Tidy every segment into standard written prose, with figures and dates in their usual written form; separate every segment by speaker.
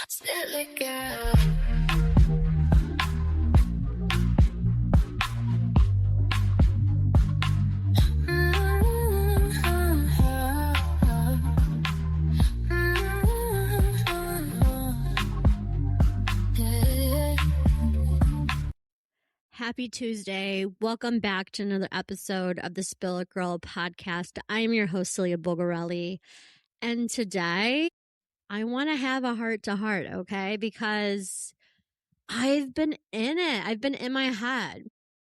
Speaker 1: Silly girl.
Speaker 2: Happy Tuesday. Welcome back to another episode of the Spill It Girl podcast. I'm your host, Celia Bulgarelli. And today I want to have a heart to heart, okay? Because I've been in it. I've been in my head.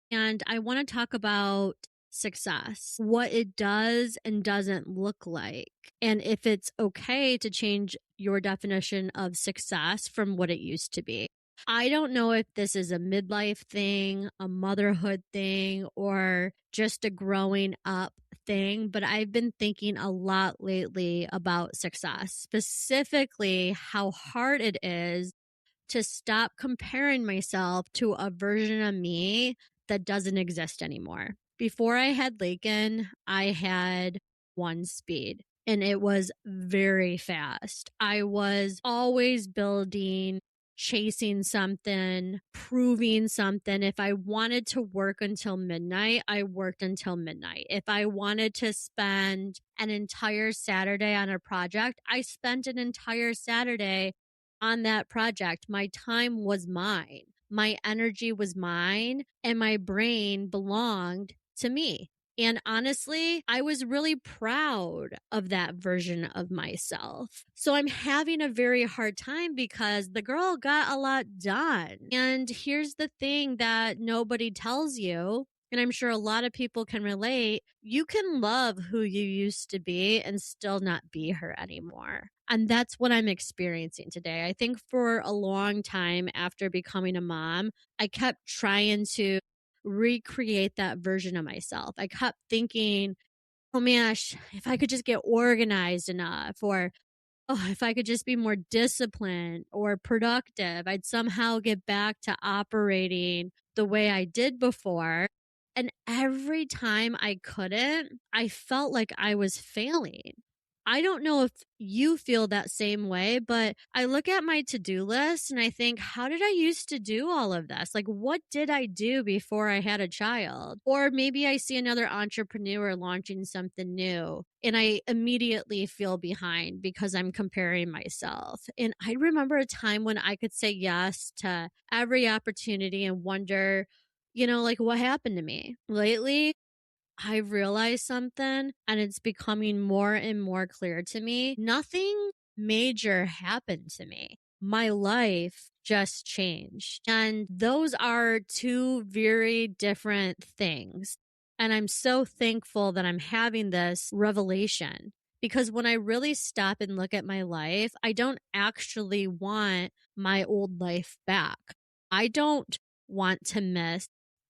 Speaker 2: And I want to talk about success, what it does and doesn't look like, and if it's okay to change your definition of success from what it used to be. I don't know if this is a midlife thing, a motherhood thing, or just a growing up thing, but I've been thinking a lot lately about success, specifically how hard it is to stop comparing myself to a version of me that doesn't exist anymore. Before I had Lakin, I had one speed and it was very fast. I was always building, chasing something, proving something. If I wanted to work until midnight, I worked until midnight. If I wanted to spend an entire Saturday on a project, I spent an entire Saturday on that project. My time was mine. My energy was mine, and my brain belonged to me. And honestly, I was really proud of that version of myself. So I'm having a very hard time because the girl got a lot done. And here's the thing that nobody tells you, and I'm sure a lot of people can relate. You can love who you used to be and still not be her anymore. And that's what I'm experiencing today. I think for a long time after becoming a mom, I kept trying to recreate that version of myself. I kept thinking, oh my gosh, if I could just get organized enough, or oh, if I could just be more disciplined or productive, I'd somehow get back to operating the way I did before. And every time I couldn't, I felt like I was failing. I don't know if you feel that same way, but I look at my to-do list and I think, how did I used to do all of this? Like, what did I do before I had a child? Or maybe I see another entrepreneur launching something new and I immediately feel behind because I'm comparing myself. And I remember a time when I could say yes to every opportunity and wonder, like what happened to me lately. I realized something and it's becoming more and more clear to me. Nothing major happened to me. My life just changed. And those are two very different things. And I'm so thankful that I'm having this revelation because when I really stop and look at my life, I don't actually want my old life back. I don't want to miss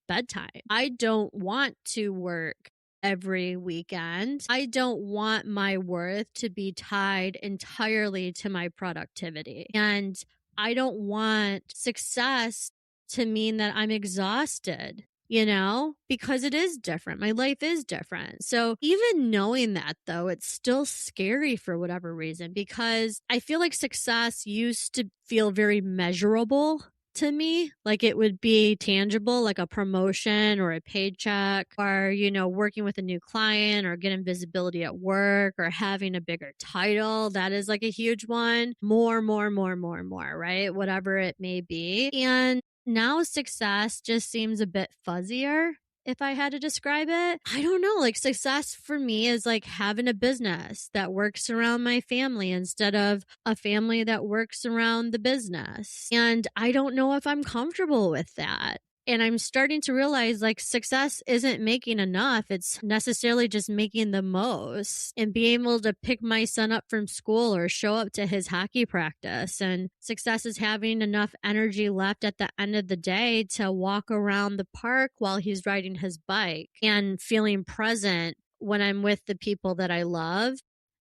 Speaker 2: bedtime. I don't want to work every weekend. I don't want my worth to be tied entirely to my productivity. And I don't want success to mean that I'm exhausted, because it is different. My life is different. So even knowing that though, it's still scary for whatever reason, because I feel like success used to feel very measurable to me, like it would be tangible, like a promotion or a paycheck, or working with a new client or getting visibility at work or having a bigger title. That is like a huge one. More, right? Whatever it may be. And now success just seems a bit fuzzier. If I had to describe it, I don't know. Like success for me is like having a business that works around my family instead of a family that works around the business. And I don't know if I'm comfortable with that. And I'm starting to realize like success isn't making enough. It's necessarily just making the most and being able to pick my son up from school or show up to his hockey practice. And success is having enough energy left at the end of the day to walk around the park while he's riding his bike and feeling present when I'm with the people that I love.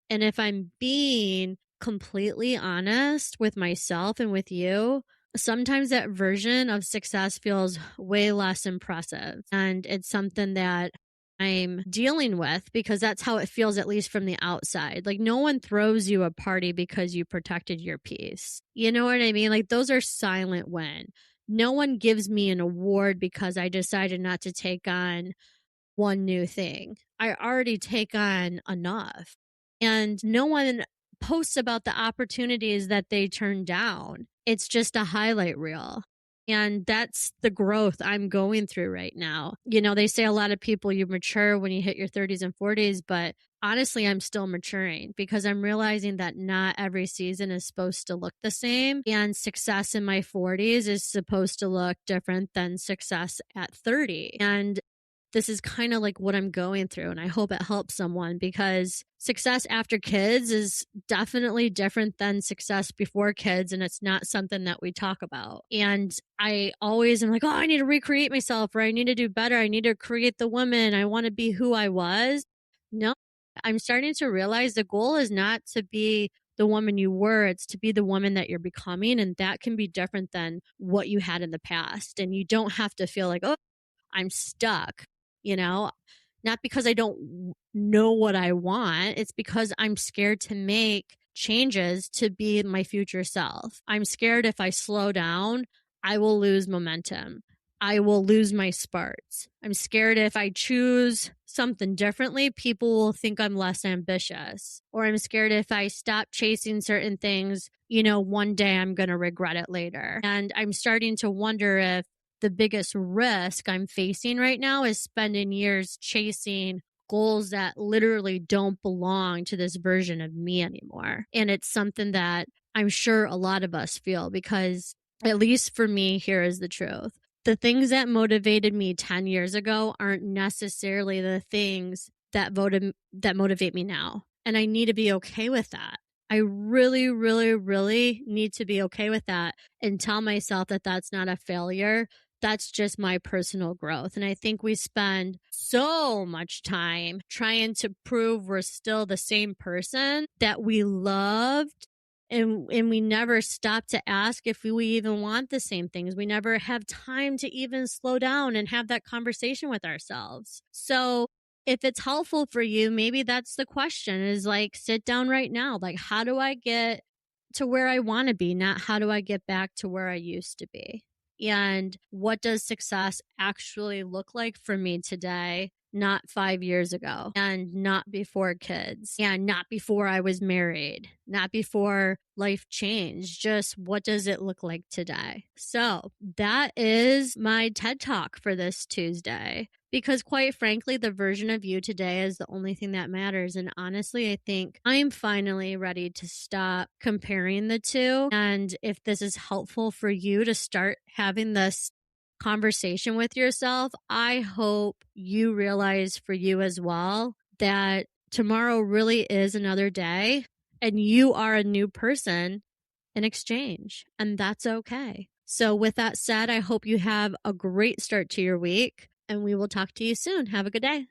Speaker 2: And if I'm being completely honest with myself and with you, sometimes that version of success feels way less impressive. And it's something that I'm dealing with, because that's how it feels, at least from the outside. Like, no one throws you a party because you protected your peace. You know what I mean? Like, those are silent wins. No one gives me an award because I decided not to take on one new thing. I already take on enough. And no one posts about the opportunities that they turn down. It's just a highlight reel. And that's the growth I'm going through right now. You know, they say a lot of people, you mature when you hit your 30s and 40s, but honestly, I'm still maturing because I'm realizing that not every season is supposed to look the same. And success in my 40s is supposed to look different than success at 30. And this is kind of like what I'm going through. And I hope it helps someone, because success after kids is definitely different than success before kids. And it's not something that we talk about. And I always am like, oh, I need to recreate myself, or I need to do better. I need to create the woman. I want to be who I was. No, I'm starting to realize the goal is not to be the woman you were, it's to be the woman that you're becoming. And that can be different than what you had in the past. And you don't have to feel like, oh, I'm stuck, you know, not because I don't know what I want. It's because I'm scared to make changes to be my future self. I'm scared if I slow down, I will lose momentum. I will lose my sparks. I'm scared if I choose something differently, people will think I'm less ambitious. Or I'm scared if I stop chasing certain things, you know, one day I'm going to regret it later. And I'm starting to wonder if the biggest risk I'm facing right now is spending years chasing goals that literally don't belong to this version of me anymore. And it's something that I'm sure a lot of us feel, because at least for me, here is the truth. The things that motivated me 10 years ago aren't necessarily the things that motivate me now. And I need to be okay with that. I really, really, really need to be okay with that and tell myself that that's not a failure. That's just my personal growth. And I think we spend so much time trying to prove we're still the same person that we loved. And we never stop to ask if we even want the same things. We never have time to even slow down and have that conversation with ourselves. So if it's helpful for you, maybe that's the question, is like, sit down right now. Like, how do I get to where I want to be? Not how do I get back to where I used to be? And what does success actually look like for me today? Not 5 years ago, and not before kids, and not before I was married, not before life changed. Just what does it look like today? So that is my TED Talk for this Tuesday. Because quite frankly, the version of you today is the only thing that matters. And honestly, I think I'm finally ready to stop comparing the two. And if this is helpful for you to start having this conversation with yourself, I hope you realize for you as well that tomorrow really is another day and you are a new person in exchange, and that's okay. So with that said, I hope you have a great start to your week, and we will talk to you soon. Have a good day.